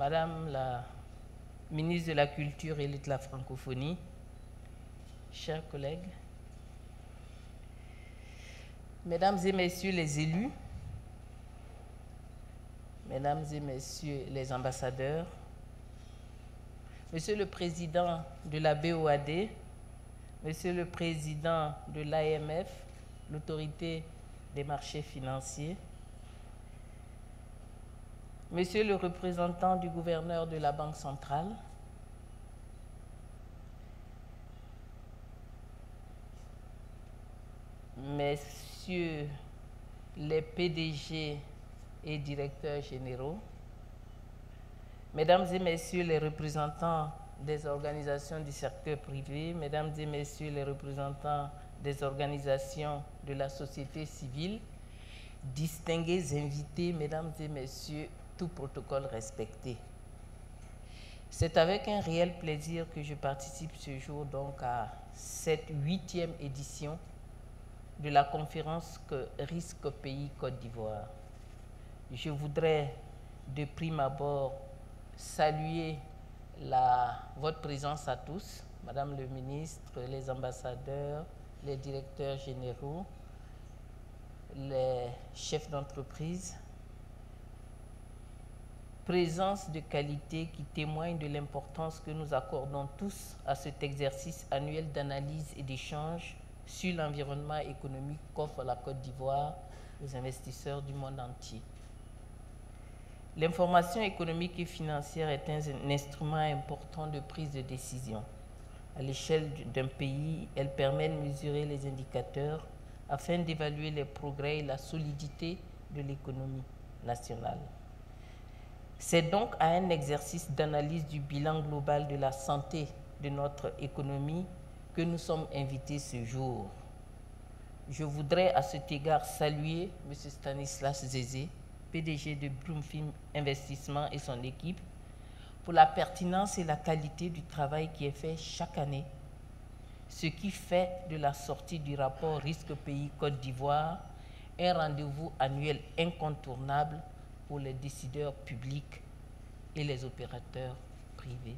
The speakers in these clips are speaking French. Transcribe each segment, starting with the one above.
Madame la ministre de la Culture et de la Francophonie, chers collègues, Mesdames et Messieurs les élus, Mesdames et Messieurs les ambassadeurs, Monsieur le Président de la BOAD, Monsieur le Président de l'AMF, l'Autorité des marchés financiers, Monsieur le représentant du gouverneur de la Banque centrale, Messieurs les PDG et directeurs généraux, Mesdames et Messieurs les représentants des organisations du secteur privé, Mesdames et Messieurs les représentants des organisations de la société civile, distingués invités, Mesdames et Messieurs, tout protocole respecté. C'est avec un réel plaisir que je participe ce jour donc à cette 8e édition de la conférence que Risque Pays Côte d'Ivoire. Je voudrais de prime abord saluer votre présence à tous, Madame le ministre, les ambassadeurs, les directeurs généraux, les chefs d'entreprise. Présence de qualité qui témoigne de l'importance que nous accordons tous à cet exercice annuel d'analyse et d'échange sur l'environnement économique qu'offre la Côte d'Ivoire aux investisseurs du monde entier. L'information économique et financière est un instrument important de prise de décision. À l'échelle d'un pays, elle permet de mesurer les indicateurs afin d'évaluer les progrès et la solidité de l'économie nationale. C'est donc à un exercice d'analyse du bilan global de la santé de notre économie que nous sommes invités ce jour. Je voudrais à cet égard saluer M. Stanislas Zézé, PDG de Broomfield Investissement et son équipe, pour la pertinence et la qualité du travail qui est fait chaque année, ce qui fait de la sortie du rapport Risque Pays Côte d'Ivoire un rendez-vous annuel incontournable pour les décideurs publics et les opérateurs privés.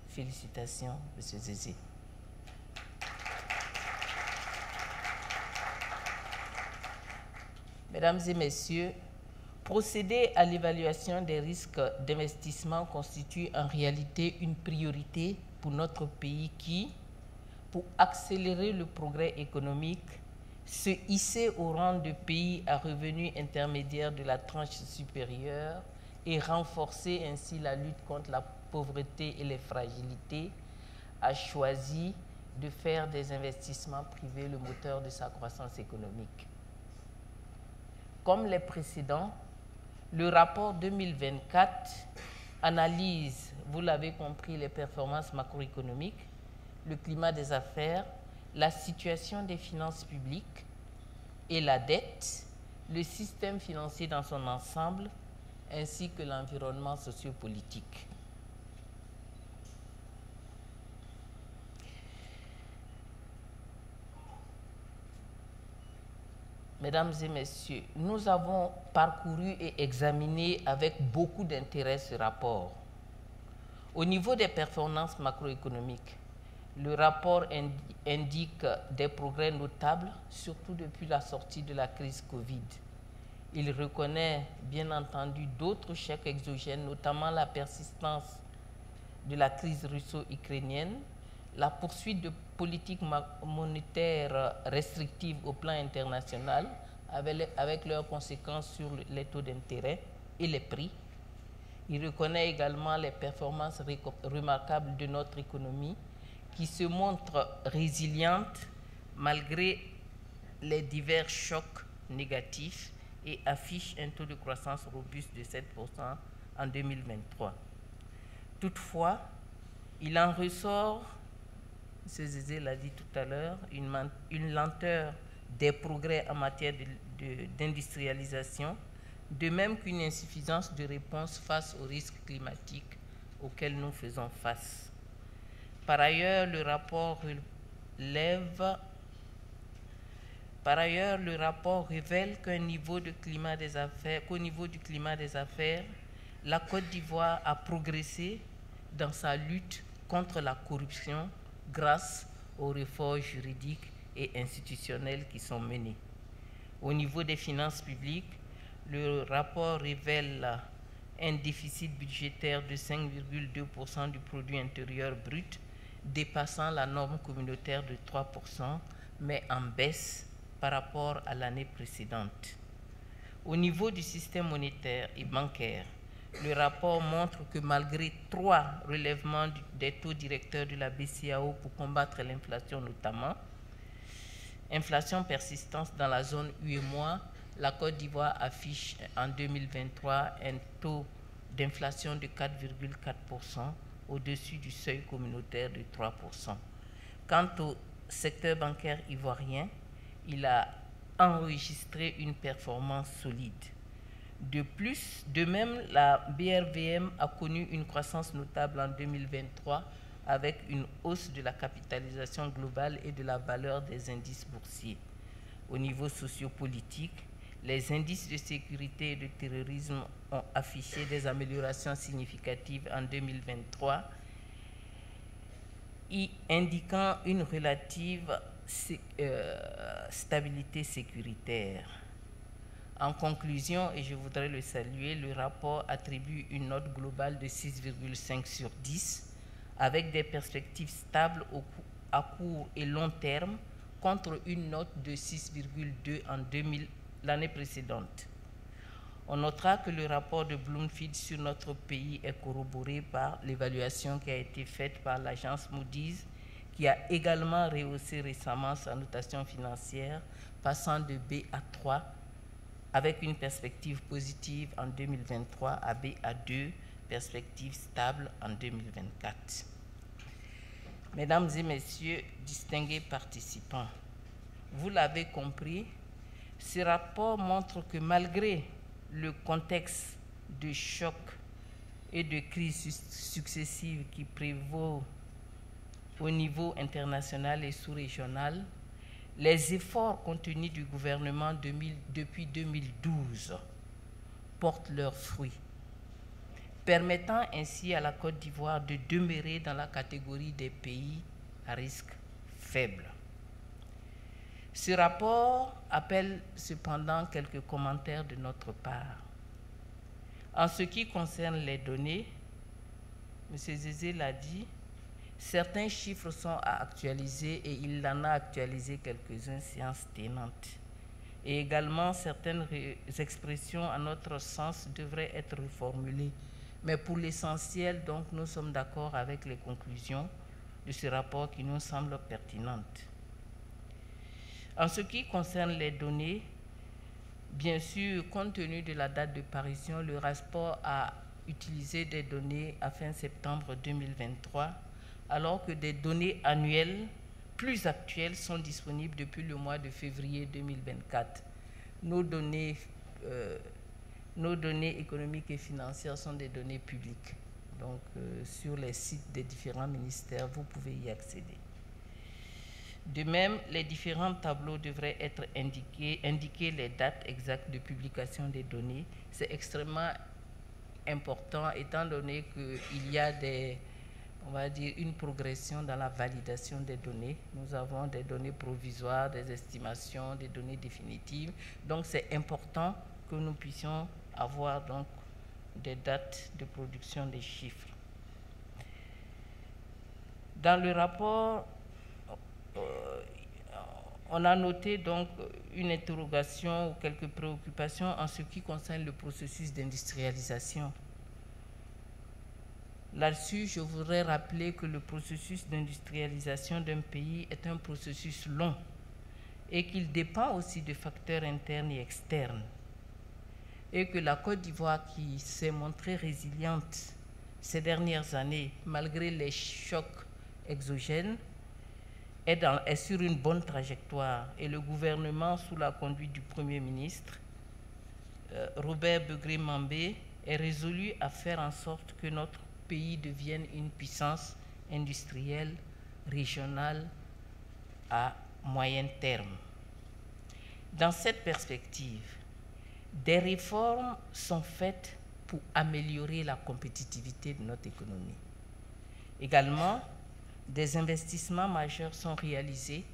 Félicitations, M. Zézé. Mesdames et Messieurs, procéder à l'évaluation des risques d'investissement constitue en réalité une priorité pour notre pays qui, pour accélérer le progrès économique, se hisser au rang de pays à revenus intermédiaires de la tranche supérieure et renforcer ainsi la lutte contre la pauvreté et les fragilités, a choisi de faire des investissements privés le moteur de sa croissance économique. Comme les précédents, le rapport 2024 analyse, vous l'avez compris, les performances macroéconomiques, le climat des affaires, la situation des finances publiques et la dette, le système financier dans son ensemble, ainsi que l'environnement sociopolitique. Mesdames et Messieurs, nous avons parcouru et examiné avec beaucoup d'intérêt ce rapport. Au niveau des performances macroéconomiques, le rapport indique des progrès notables, surtout depuis la sortie de la crise Covid. Il reconnaît bien entendu d'autres chocs exogènes, notamment la persistance de la crise russo-ukrainienne, la poursuite de politiques monétaires restrictives au plan international, avec leurs conséquences sur les taux d'intérêt et les prix. Il reconnaît également les performances remarquables de notre économie, qui se montre résiliente malgré les divers chocs négatifs et affiche un taux de croissance robuste de 7% en 2023. Toutefois, il en ressort, M. Zézé l'a dit tout à l'heure, une lenteur des progrès en matière d'industrialisation, de même qu'une insuffisance de réponse face aux risques climatiques auxquels nous faisons face. Par ailleurs, le rapport révèle qu'au niveau du climat des affaires, la Côte d'Ivoire a progressé dans sa lutte contre la corruption grâce aux réformes juridiques et institutionnelles qui sont menées. Au niveau des finances publiques, le rapport révèle un déficit budgétaire de 5,2% du produit intérieur brut, dépassant la norme communautaire de 3%, mais en baisse par rapport à l'année précédente. Au niveau du système monétaire et bancaire, le rapport montre que malgré 3 relèvements des taux directeurs de la BCEAO pour combattre l'inflation notamment, inflation persistante dans la zone UEMOA, la Côte d'Ivoire affiche en 2023 un taux d'inflation de 4,4%, au-dessus du seuil communautaire de 3%. Quant au secteur bancaire ivoirien, il a enregistré une performance solide. De même, la BRVM a connu une croissance notable en 2023 avec une hausse de la capitalisation globale et de la valeur des indices boursiers. Au niveau sociopolitique, les indices de sécurité et de terrorisme ont affiché des améliorations significatives en 2023, indiquant une relative stabilité sécuritaire. En conclusion, et je voudrais le saluer, le rapport attribue une note globale de 6,5 sur 10, avec des perspectives stables à court et long terme, contre une note de 6,2 en l'année précédente. On notera que le rapport de Bloomfield sur notre pays est corroboré par l'évaluation qui a été faite par l'agence Moody's, qui a également rehaussé récemment sa notation financière, passant de B à 3, avec une perspective positive en 2023 à B à 2, perspective stable en 2024. Mesdames et messieurs, distingués participants, vous l'avez compris, ce rapport montre que malgré le contexte de choc et de crise successives qui prévaut au niveau international et sous-régional, les efforts contenus du gouvernement depuis 2012 portent leurs fruits, permettant ainsi à la Côte d'Ivoire de demeurer dans la catégorie des pays à risque faible. Ce rapport appelle cependant quelques commentaires de notre part. En ce qui concerne les données, M. Zézé l'a dit, certains chiffres sont à actualiser et il en a actualisé quelques-uns séances tenantes. Et également, certaines expressions, à notre sens, devraient être reformulées. Mais pour l'essentiel, donc, nous sommes d'accord avec les conclusions de ce rapport qui nous semblent pertinentes. En ce qui concerne les données, bien sûr, compte tenu de la date de parution, le rapport a utilisé des données à fin septembre 2023, alors que des données annuelles plus actuelles sont disponibles depuis le mois de février 2024. Nos données économiques et financières sont des données publiques. Donc, sur les sites des différents ministères, vous pouvez y accéder. De même, les différents tableaux devraient être indiquer les dates exactes de publication des données. C'est extrêmement important étant donné qu'il y a une progression dans la validation des données. Nous avons des données provisoires, des estimations, des données définitives. Donc, c'est important que nous puissions avoir donc des dates de production des chiffres. Dans le rapport, on a noté donc une interrogation ou quelques préoccupations en ce qui concerne le processus d'industrialisation. Là-dessus, je voudrais rappeler que le processus d'industrialisation d'un pays est un processus long et qu'il dépend aussi de facteurs internes et externes. Et que la Côte d'Ivoire, qui s'est montrée résiliente ces dernières années, malgré les chocs exogènes, est sur une bonne trajectoire. Et le gouvernement, sous la conduite du Premier ministre, Robert Begré-Mambé, est résolu à faire en sorte que notre pays devienne une puissance industrielle régionale à moyen terme. Dans cette perspective, des réformes sont faites pour améliorer la compétitivité de notre économie. Également, des investissements majeurs sont réalisés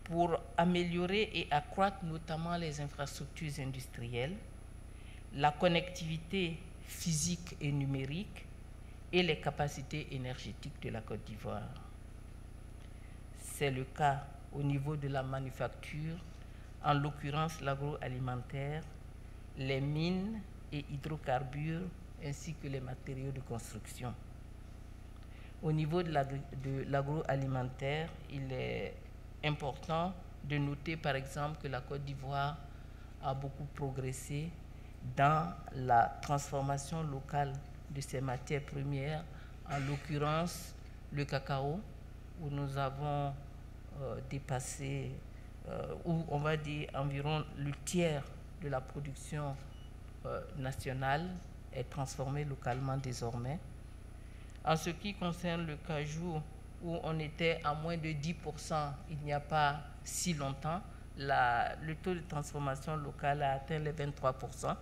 pour améliorer et accroître notamment les infrastructures industrielles, la connectivité physique et numérique et les capacités énergétiques de la Côte d'Ivoire. C'est le cas au niveau de la manufacture, en l'occurrence l'agroalimentaire, les mines et hydrocarbures, ainsi que les matériaux de construction. Au niveau de l'agroalimentaire, il est important de noter par exemple que la Côte d'Ivoire a beaucoup progressé dans la transformation locale de ses matières premières, en l'occurrence le cacao, où nous avons dépassé, où on va dire environ le tiers de la production nationale est transformée localement désormais. En ce qui concerne le cajou, où on était à moins de 10% il n'y a pas si longtemps, le taux de transformation locale a atteint les 23%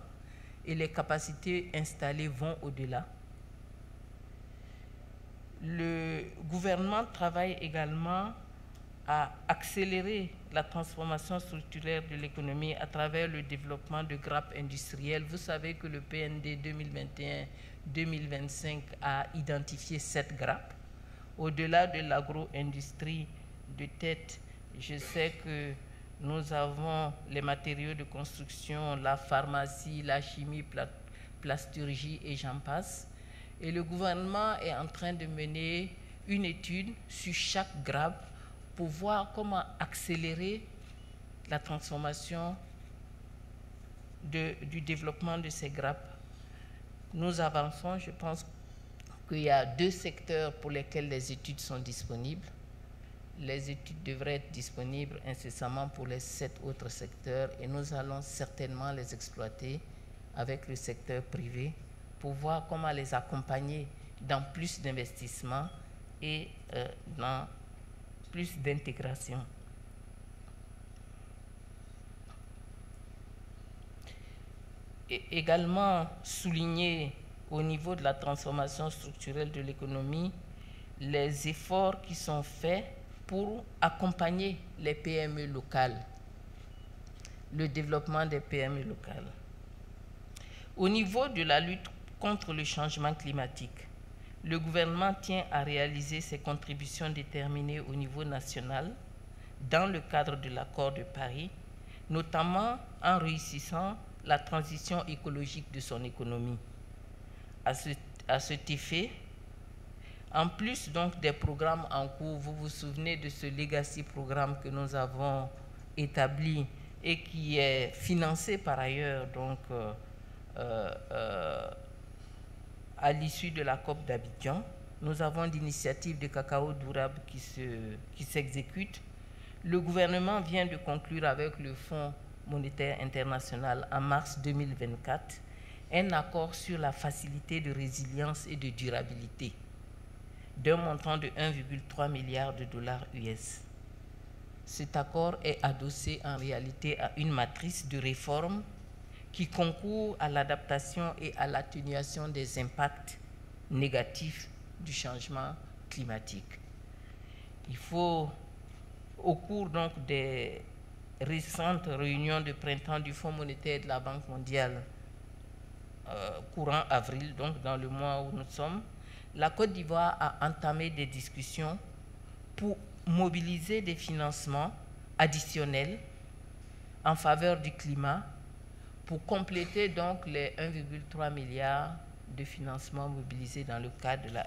et les capacités installées vont au-delà. Le gouvernement travaille également à accélérer la transformation structurelle de l'économie à travers le développement de grappes industrielles. Vous savez que le PND 2021-2025 a identifié 7 grappes. Au-delà de l'agro-industrie de tête, je sais que nous avons les matériaux de construction, la pharmacie, la chimie, plasturgie et j'en passe. Et le gouvernement est en train de mener une étude sur chaque grappe pour voir comment accélérer la transformation du développement de ces grappes. Nous avançons, je pense qu'il y a 2 secteurs pour lesquels les études sont disponibles. Les études devraient être disponibles incessamment pour les 7 autres secteurs et nous allons certainement les exploiter avec le secteur privé pour voir comment les accompagner dans plus d'investissements et dans plus d'intégration. Et également souligner au niveau de la transformation structurelle de l'économie les efforts qui sont faits pour accompagner les PME locales, le développement des PME locales. Au niveau de la lutte contre le changement climatique, le gouvernement tient à réaliser ses contributions déterminées au niveau national dans le cadre de l'accord de Paris, notamment en réussissant la transition écologique de son économie. À cet effet, en plus donc des programmes en cours, vous vous souvenez de ce Legacy programme que nous avons établi et qui est financé par ailleurs donc, à l'issue de la COP d'Abidjan. Nous avons l'initiative de cacao durable qui s'exécute. Le gouvernement vient de conclure avec le Fonds monétaire international en mars 2024 un accord sur la facilité de résilience et de durabilité d'un montant de 1,3 milliard de dollars US. Cet accord est adossé en réalité à une matrice de réforme qui concourt à l'adaptation et à l'atténuation des impacts négatifs du changement climatique. Il faut, au cours donc des récentes réunions de printemps du Fonds monétaire et de la Banque mondiale, courant avril, donc dans le mois où nous sommes, la Côte d'Ivoire a entamé des discussions pour mobiliser des financements additionnels en faveur du climat pour compléter donc les 1,3 milliard de financements mobilisés dans le cadre de la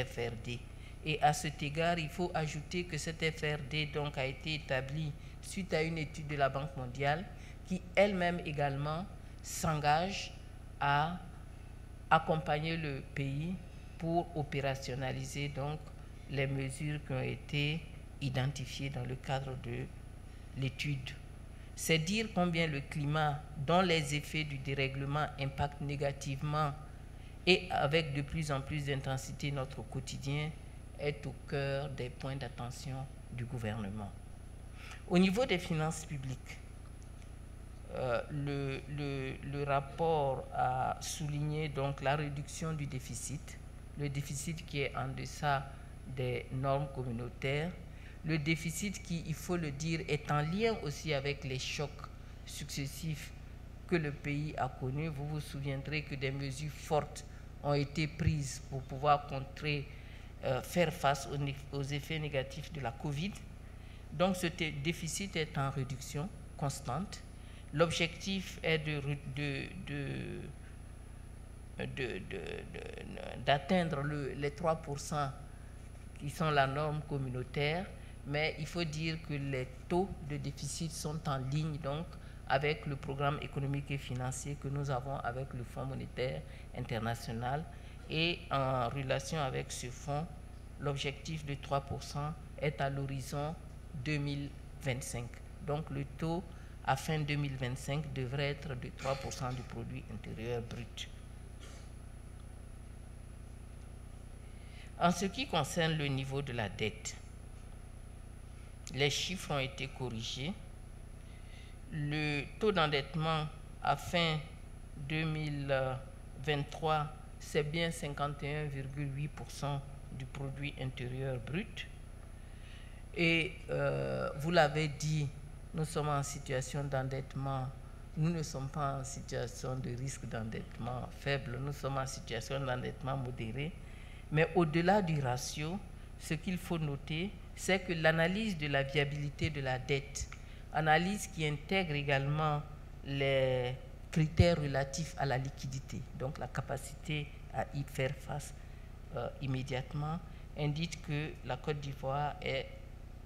FRD. Et à cet égard, il faut ajouter que cette FRD donc a été établie suite à une étude de la Banque mondiale qui elle-même également s'engage à accompagner le pays pour opérationnaliser donc les mesures qui ont été identifiées dans le cadre de l'étude. C'est dire combien le climat, dont les effets du dérèglement impactent négativement et avec de plus en plus d'intensité notre quotidien, est au cœur des points d'attention du gouvernement. Au niveau des finances publiques, le rapport a souligné donc la réduction du déficit, le déficit qui est en deçà des normes communautaires, le déficit qui, il faut le dire, est en lien aussi avec les chocs successifs que le pays a connus. Vous vous souviendrez que des mesures fortes ont été prises pour pouvoir faire face aux effets négatifs de la Covid. Donc ce déficit est en réduction constante. L'objectif est d'atteindre les 3% qui sont la norme communautaire, mais il faut dire que les taux de déficit sont en ligne donc avec le programme économique et financier que nous avons avec le Fonds monétaire international, et en relation avec ce fonds, l'objectif de 3% est à l'horizon 2025. Donc le taux à fin 2025 devrait être de 3% du produit intérieur brut. En ce qui concerne le niveau de la dette, les chiffres ont été corrigés. Le taux d'endettement à fin 2023, c'est bien 51,8% du produit intérieur brut. Et vous l'avez dit, nous sommes en situation d'endettement. Nous ne sommes pas en situation de risque d'endettement faible, nous sommes en situation d'endettement modéré. Mais au-delà du ratio, ce qu'il faut noter, c'est que l'analyse de la viabilité de la dette, analyse qui intègre également les critères relatifs à la liquidité, donc la capacité à y faire face immédiatement, indique que la Côte d'Ivoire est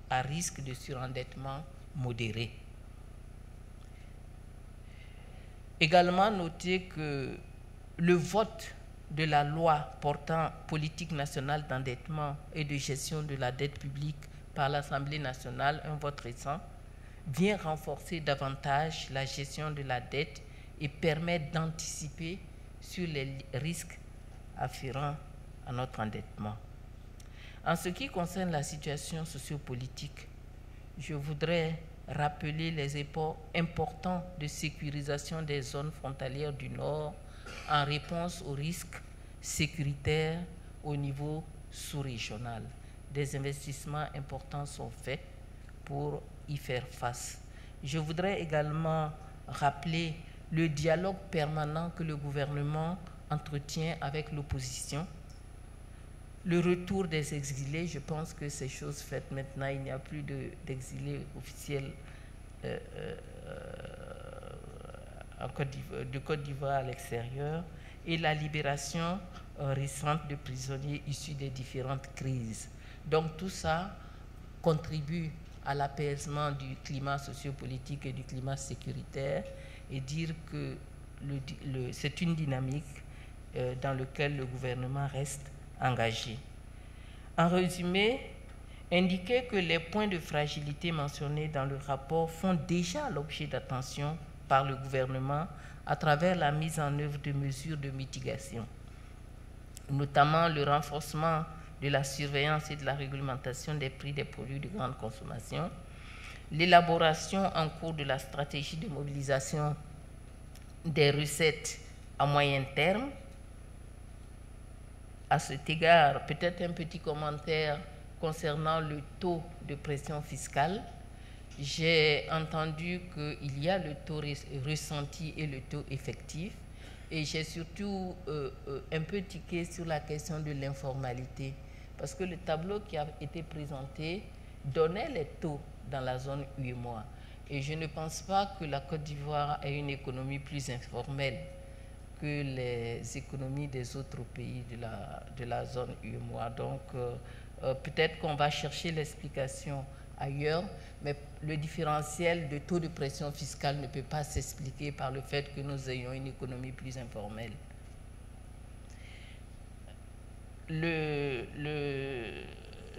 à risque de surendettement modéré. Également noter que le vote de la loi portant politique nationale d'endettement et de gestion de la dette publique par l'Assemblée nationale, un vote récent, vient renforcer davantage la gestion de la dette et permet d'anticiper sur les risques afférents à notre endettement. En ce qui concerne la situation sociopolitique, je voudrais rappeler les efforts importants de sécurisation des zones frontalières du Nord en réponse aux risques sécuritaires au niveau sous-régional. Des investissements importants sont faits pour y faire face. Je voudrais également rappeler le dialogue permanent que le gouvernement entretient avec l'opposition. Le retour des exilés, je pense que c'est chose faite maintenant, il n'y a plus d'exilés officiels de Côte d'Ivoire à l'extérieur, et la libération récente de prisonniers issus des différentes crises. Donc tout ça contribue à l'apaisement du climat sociopolitique et du climat sécuritaire, et dire que c'est une dynamique dans laquelle le gouvernement reste engagé. En résumé, indiquer que les points de fragilité mentionnés dans le rapport font déjà l'objet d'attention par le gouvernement à travers la mise en œuvre de mesures de mitigation, notamment le renforcement de la surveillance et de la réglementation des prix des produits de grande consommation, l'élaboration en cours de la stratégie de mobilisation des recettes à moyen terme. À cet égard, peut-être un petit commentaire concernant le taux de pression fiscale. J'ai entendu qu'il y a le taux ressenti et le taux effectif, et j'ai surtout un peu tiqué sur la question de l'informalité, parce que le tableau qui a été présenté donnait les taux dans la zone UEMOA, et je ne pense pas que la Côte d'Ivoire ait une économie plus informelle que les économies des autres pays de la zone UEMOA. Donc peut-être qu'on va chercher l'explication ailleurs, mais le différentiel de taux de pression fiscale ne peut pas s'expliquer par le fait que nous ayons une économie plus informelle.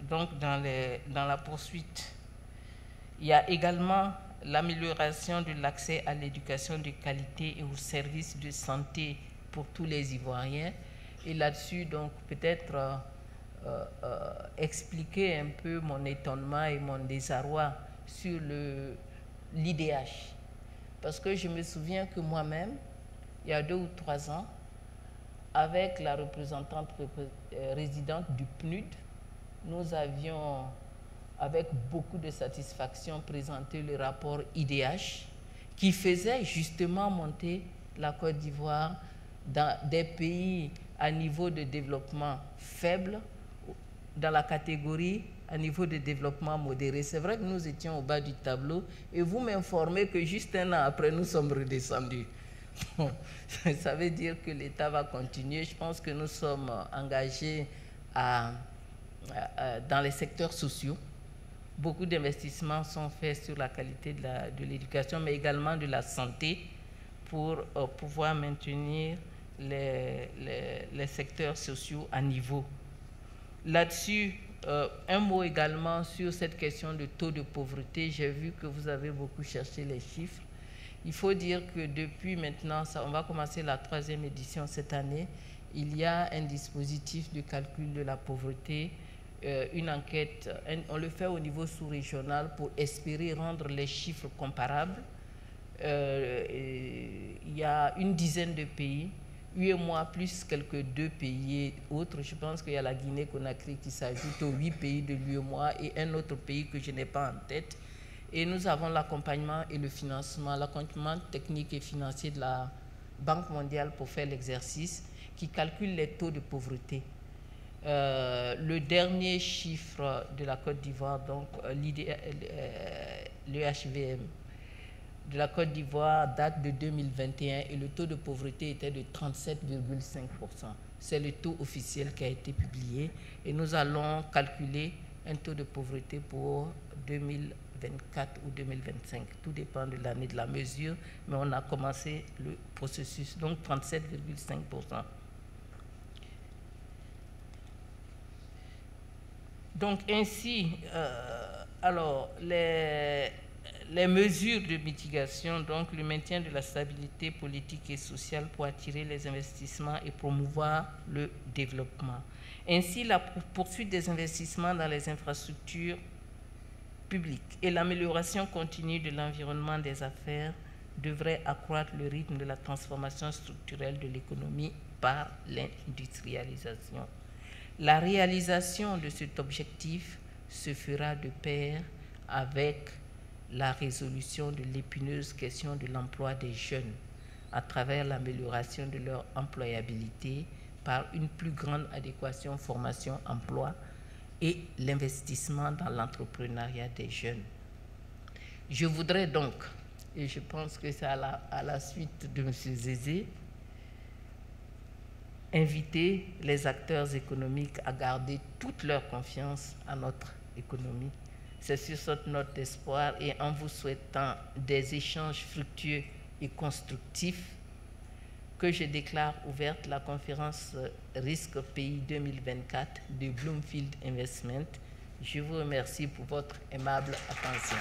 Donc dans la poursuite, il y a également l'amélioration de l'accès à l'éducation de qualité et aux services de santé pour tous les Ivoiriens. Et là-dessus, donc, peut-être expliquer un peu mon étonnement et mon désarroi sur l'IDH. Parce que je me souviens que moi-même, il y a 2 ou 3 ans, avec la représentante résidente du PNUD, nous avions, avec beaucoup de satisfaction, présenté le rapport IDH qui faisait justement monter la Côte d'Ivoire dans des pays à niveau de développement faible, dans la catégorie à niveau de développement modéré. C'est vrai que nous étions au bas du tableau et vous m'informez que juste 1 an après, nous sommes redescendus. Bon, ça veut dire que l'État va continuer. Je pense que nous sommes engagés dans les secteurs sociaux. Beaucoup d'investissements sont faits sur la qualité de l'éducation, mais également de la santé pour pouvoir maintenir les secteurs sociaux à niveau. Là-dessus, un mot également sur cette question de taux de pauvreté. J'ai vu que vous avez beaucoup cherché les chiffres. Il faut dire que depuis maintenant, on va commencer la 3e édition cette année, il y a un dispositif de calcul de la pauvreté, une enquête, on le fait au niveau sous-régional pour espérer rendre les chiffres comparables. Il y a une dizaine de pays, UEMOA plus quelques 2 pays autres. Je pense qu'il y a la Guinée-Conakry qui s'ajoute aux 8 pays de l'UEMOA et un autre pays que je n'ai pas en tête. Et nous avons l'accompagnement et le financement, l'accompagnement technique et financier de la Banque mondiale pour faire l'exercice qui calcule les taux de pauvreté. Le dernier chiffre de la Côte d'Ivoire, donc le HVM de la Côte d'Ivoire date de 2021 et le taux de pauvreté était de 37,5%. C'est le taux officiel qui a été publié et nous allons calculer un taux de pauvreté pour 2024 ou 2025. Tout dépend de l'année de la mesure, mais on a commencé le processus, donc 37,5%. Donc ainsi, alors les mesures de mitigation, donc le maintien de la stabilité politique et sociale pour attirer les investissements et promouvoir le développement. Ainsi, la poursuite des investissements dans les infrastructures publiques et l'amélioration continue de l'environnement des affaires devraient accroître le rythme de la transformation structurelle de l'économie par l'industrialisation. La réalisation de cet objectif se fera de pair avec la résolution de l'épineuse question de l'emploi des jeunes à travers l'amélioration de leur employabilité par une plus grande adéquation formation-emploi et l'investissement dans l'entrepreneuriat des jeunes. Je voudrais donc, et je pense que c'est à la suite de M. Zézé, inviter les acteurs économiques à garder toute leur confiance à notre économie. C'est sur cette note d'espoir et en vous souhaitant des échanges fructueux et constructifs que je déclare ouverte la conférence Risque Pays 2024 de Bloomfield Investment. Je vous remercie pour votre aimable attention.